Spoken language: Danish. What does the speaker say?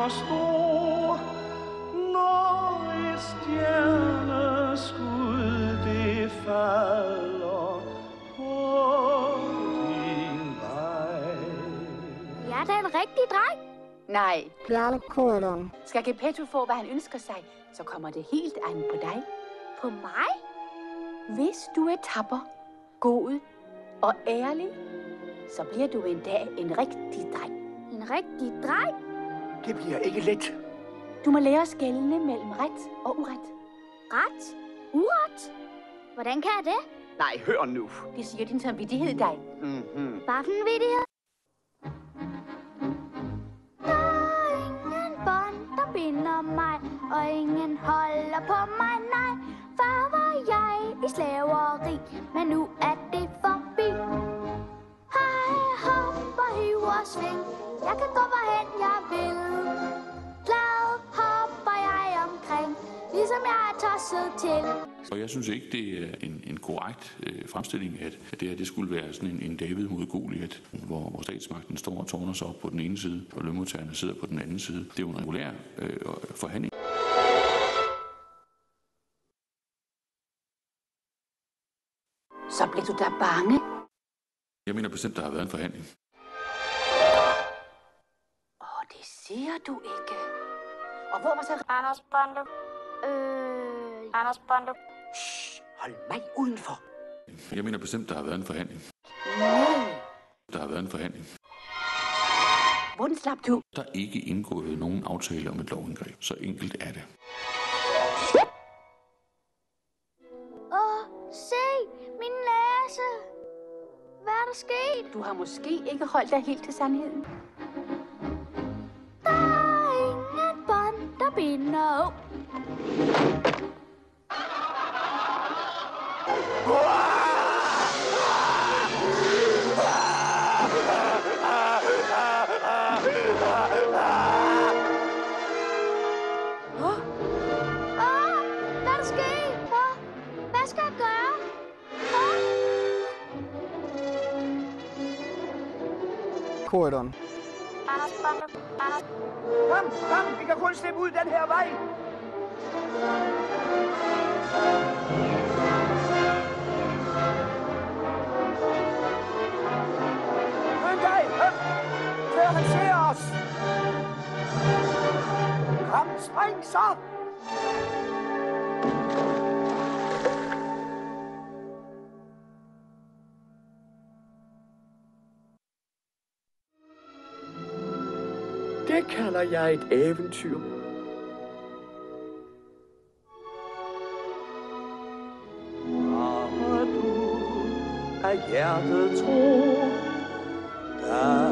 forstår, når et stjerneskud det falder på din vej. Jeg er da en rigtig dreng. Nej. Bjarne Corydon. Skal Gepetto få, hvad han ønsker sig, så kommer det helt an på dig. På mig? Hvis du er tapper, god og ærlig, så bliver du en dag en rigtig dreng. En rigtig dreng? Det bliver ikke let. Du må lære at skelne mellem ret og uret. Ret? Uret? Hvordan kan jeg det? Nej, hør nu. Det siger din samvittighed dig. Mm-hmm. Hvad for en vittighed? Der er ingen bånd, der binder mig, og ingen holder på mig, nej. Før var jeg i slaveri, men nu er det forbi. Hej, hopper, hiver og sving, jeg kan gå hvorhen jeg vil. Glad hopper jeg omkring, ligesom jeg er tosset til. Og jeg synes ikke, det er en korrekt fremstilling, at det skulle være sådan en David mod Goliat, hvor statsmagten står og tårner sig op på den ene side, og lønmodtagerne sidder på den anden side. Det er jo en regulær forhandling. Så bliver du da bange. Jeg mener bestemt, der har været en forhandling. Det siger du ikke. Og hvor var så Anders Bondo? Anders Bondo? Shh, hold mig udenfor. Jeg mener bestemt, der har været en forhandling. Nej. Der har været en forhandling. Hvordan slap du? Der er ikke indgået nogen aftale om et lovindgreb. Så enkelt er det. Se, min næse. Hvad er der sket? Du har måske ikke holdt dig helt til sandheden. Der er ingen bånd, der binder. Hvad er der sket? Hvad skal jeg gøre? Corydon. Anders Bondo. Kom, vi kan kun slippe ud den her vej. Skynd dig, før han ser os. Kom, spring så. Det kalder jeg et eventyr. Og du af hjertet tror, der